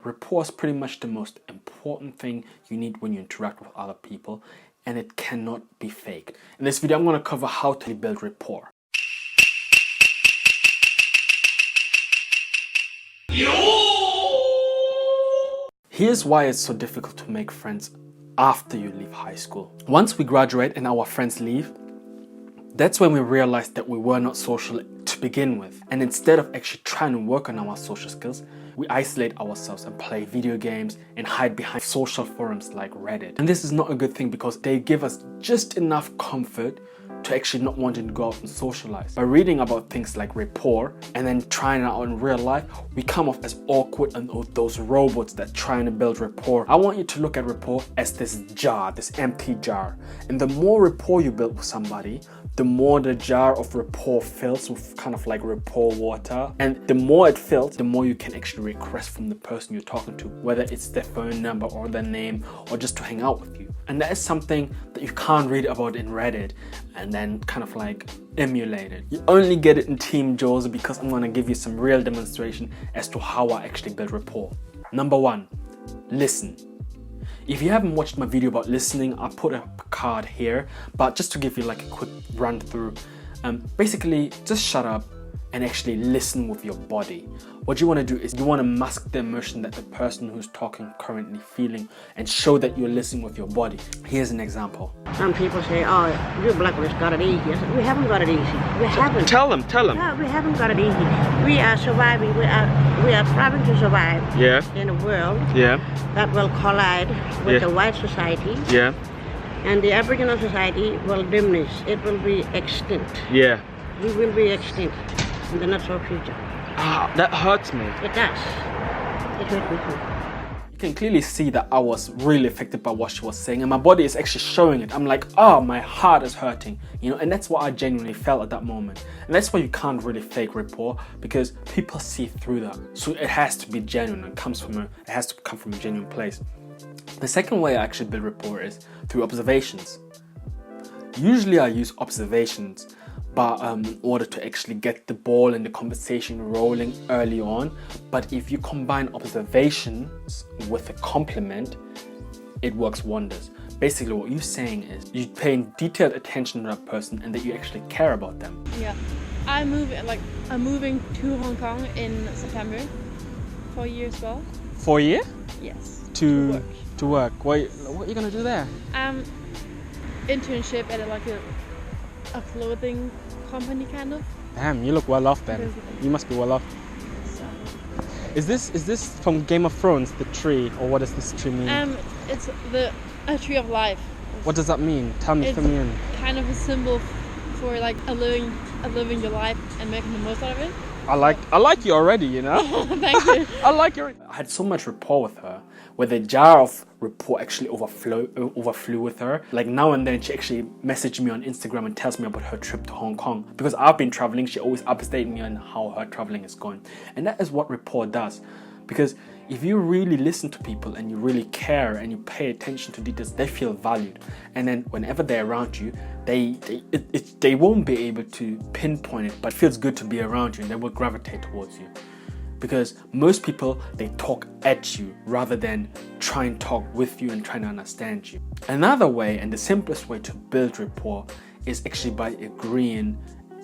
Rapport is pretty much the most important thing you need when you interact with other people, and it cannot be faked. In this video, I'm going to cover how to build rapport. Here's why it's so difficult to make friends after you leave high school. Once we graduate and our friends leave, that's when we realize that we were not social to begin with. And instead of actually trying to work on our social skills, we isolate ourselves and play video games and hide behind social forums like Reddit. And this is not a good thing because they give us just enough comfort to actually not wanting to go out and socialize. By reading about things like rapport and then trying it out in real life, we come off as awkward and those robots that trying to build rapport. I want you to look at rapport as this jar, this empty jar. And the more rapport you build with somebody, the more the jar of rapport fills with kind of like rapport water. And the more it fills, the more you can actually request from the person you're talking to, whether it's their phone number or their name or just to hang out with you. And that is something that you can't read about in Reddit and then kind of like emulate it. You only get it in Team Jouhzu because I'm going to give you some real demonstration as to how I actually build rapport. Number one, listen. If you haven't watched my video about listening, I'll put a card here, but just to give you like a quick run through, basically just shut up and actually listen with your body. What you want to do is you want to mask the emotion that the person who's talking currently feeling and show that you're listening with your body. Here's an example. Some people say, oh, you black boys got it easy. I said, we haven't got it easy. We haven't. Tell them. No, we haven't got it easy. We are surviving. We are striving to survive in a world that will collide with the white society. And the Aboriginal society will diminish. It will be extinct. We will be extinct in the not so future. Ah, that hurts me. It does. It hurts me too. You can clearly see that I was really affected by what she was saying, and my body is actually showing it. I'm like, oh, my heart is hurting, you know, and that's what I genuinely felt at that moment. And that's why you can't really fake rapport, because people see through that. So it has to be genuine. It has to come from a genuine place. The second way I actually build rapport is through observations. Usually I use observations in order to actually get the ball and the conversation rolling early on. But if you combine observations with a compliment, it works wonders. Basically what you're saying is you're paying detailed attention to that person and that you actually care about them. Yeah, I'm moving to Hong Kong in September for a year as well. For a year? Yes. To work. What are you gonna do there? Internship at a clothing company kind of. Damn, you look well off then. You must be well off. So. Is this from Game of Thrones, the tree, or what does this tree mean? It's a tree of life. What does that mean? Tell me. Fill me in. Kind of a symbol for like living your life and making the most out of it. I like you already, you know. Thank you. I like you. I had so much rapport with her, where the jar of rapport actually overflew with her. Like now and then she actually messaged me on Instagram and tells me about her trip to Hong Kong. Because I've been traveling, she always updates me on how her traveling is going. And that is what rapport does. Because if you really listen to people and you really care and you pay attention to details, they feel valued. And then whenever they're around you, they won't be able to pinpoint it, but it feels good to be around you and they will gravitate towards you. Because most people, they talk at you rather than try and talk with you and trying to understand you. Another way, and the simplest way to build rapport, is actually by agreeing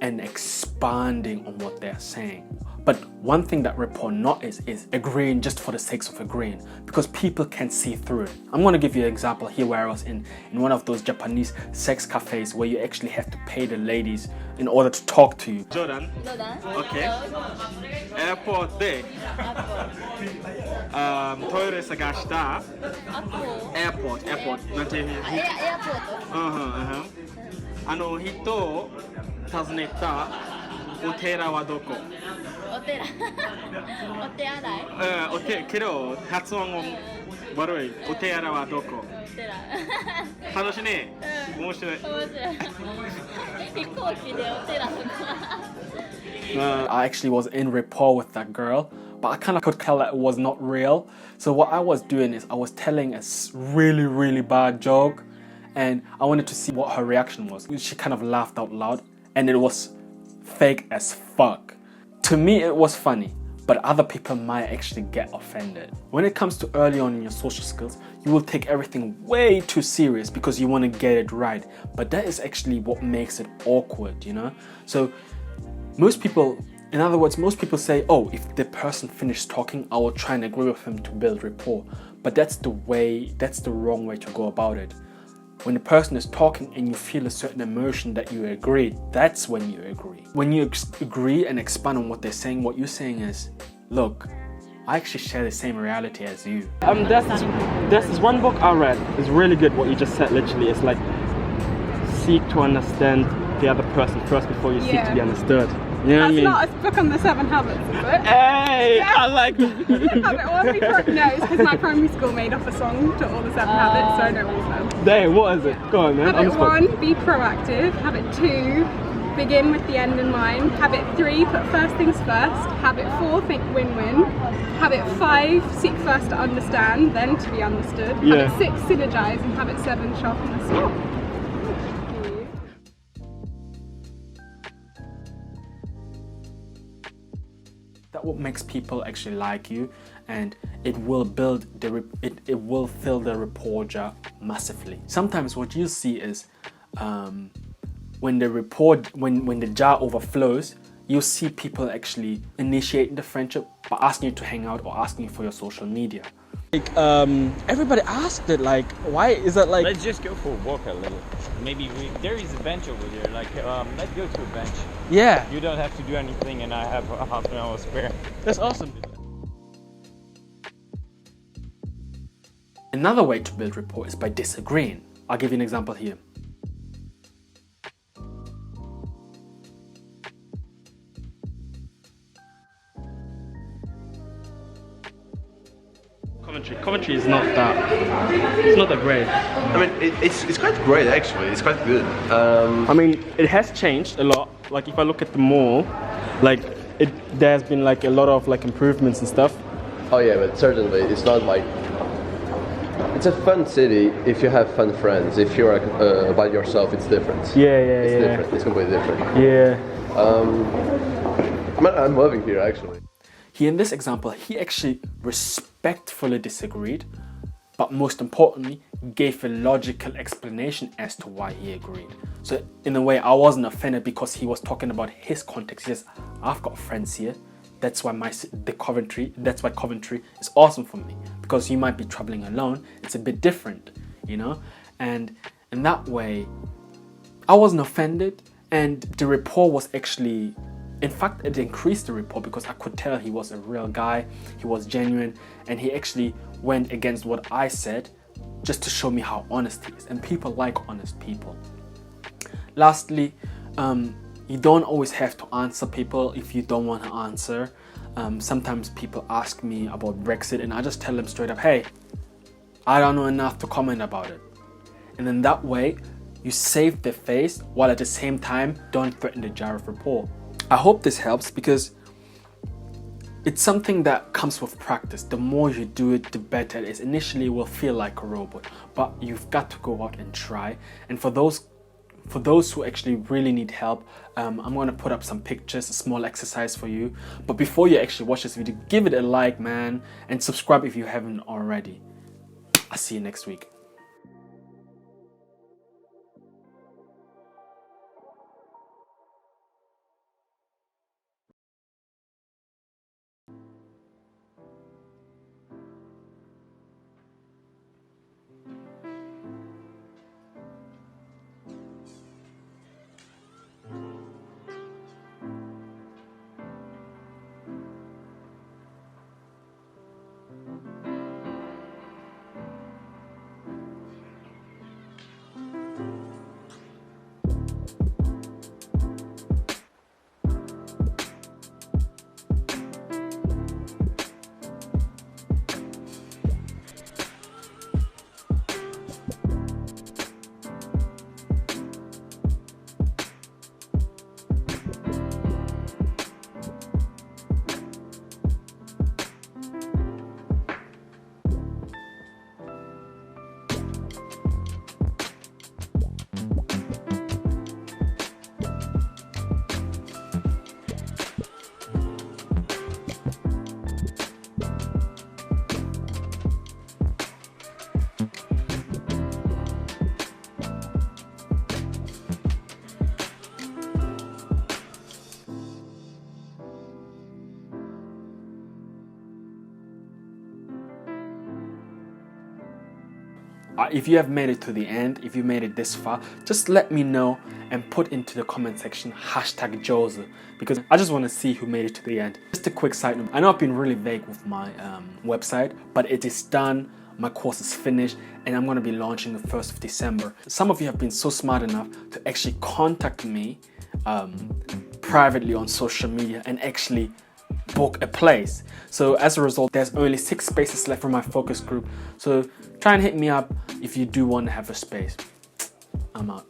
and expanding on what they're saying. But one thing that rapport not is agreeing just for the sake of agreeing, because people can see through it. I'm going to give you an example here where I was in one of those Japanese sex cafes where you actually have to pay the ladies in order to talk to you. Jordan. Okay. Airport day. Toilet sagashita. Airport. Nante airport. 人を尋ねたお寺はどこ？お寺お手洗いけど発音が悪い。お寺はどこ？お寺楽しいね。面白い。飛行機でお寺とかI actually was in rapport with that girl, but I kind of could tell that it was not real. So what I was doing is I was telling a really, really bad joke, and I wanted to see what her reaction was. She kind of laughed out loud, and it was fake as fuck. To me, it was funny, but other people might actually get offended. When it comes to early on in your social skills, you will take everything way too serious because you want to get it right. But that is actually what makes it awkward, you know? So most people, in other words, most people say, oh, if the person finished talking, I will try and agree with him to build rapport. But that's the wrong way to go about it. When the person is talking and you feel a certain emotion that you agree, that's when you agree. When you agree and expand on what they're saying, what you're saying is, look, I actually share the same reality as you. There's this one book I read. It's really good what you just said, literally. It's like, seek to understand the other person first before you seek to be understood. You know what I mean? That's not a book on the 7 habits, is it? Hey, yeah. I like that. No, it's because my primary school made up a song to all the 7 habits, so I don't want them. Dang, what is it? Go on, man. Habit 1, be proactive. Habit 2, begin with the end in mind. Habit 3, put first things first. Habit 4, think win-win. Habit 5, seek first to understand, then to be understood. Yeah. Habit 6, synergize. And habit 7, sharpen the skill. That what makes people actually like you, and it will build it will fill the rapport jar massively. Sometimes what you see is when the jar overflows, you'll see people actually initiating the friendship by asking you to hang out or asking you for your social media. Like everybody asked it, like, why is that like? Let's just go for a walk a little. Maybe there is a bench over there. Like let's go to a bench. Yeah. You don't have to do anything, and I have a half an hour spare. That's awesome. Another way to build rapport is by disagreeing. I'll give you an example here. Coventry is not that great. I mean, it's quite great actually. It's quite good. I mean, it has changed a lot. Like if I look at the mall, like there's been like a lot of like improvements and stuff. Oh yeah, but certainly it's not like it's a fun city if you have fun friends. If you're by yourself, it's different. It's different. It's completely different. Yeah. I'm loving here actually. Here in this example, he actually respectfully disagreed, but most importantly, gave a logical explanation as to why he agreed. So in a way, I wasn't offended because he was talking about his context. He says, I've got friends here. That's why Coventry is awesome for me, because you might be traveling alone. It's a bit different, you know? And in that way, I wasn't offended, and the rapport was actually, in fact, it increased the rapport because I could tell he was a real guy, he was genuine, and he actually went against what I said just to show me how honest he is. And people like honest people. Lastly, you don't always have to answer people if you don't want to answer. Sometimes people ask me about Brexit and I just tell them straight up, hey, I don't know enough to comment about it. And in that way, you save their face while at the same time don't threaten the jar of rapport. I hope this helps because it's something that comes with practice. The more you do it, the better it is. Initially, it will feel like a robot, but you've got to go out and try. And for those who actually really need help, I'm going to put up some pictures, a small exercise for you. But before you actually watch this video, give it a like, man, and subscribe if you haven't already. I'll see you next week. If you have made it to the end, if you made it this far, just let me know and put into the comment section #Jouhzu, because I just want to see who made it to the end. Just a quick side note, I know I've been really vague with my website, but it is done, my course is finished, and I'm going to be launching the 1st of December. Some of you have been so smart enough to actually contact me privately on social media and actually book a place. So as a result, there's only 6 spaces left for my focus group. So try and hit me up if you do want to have a space. I'm out.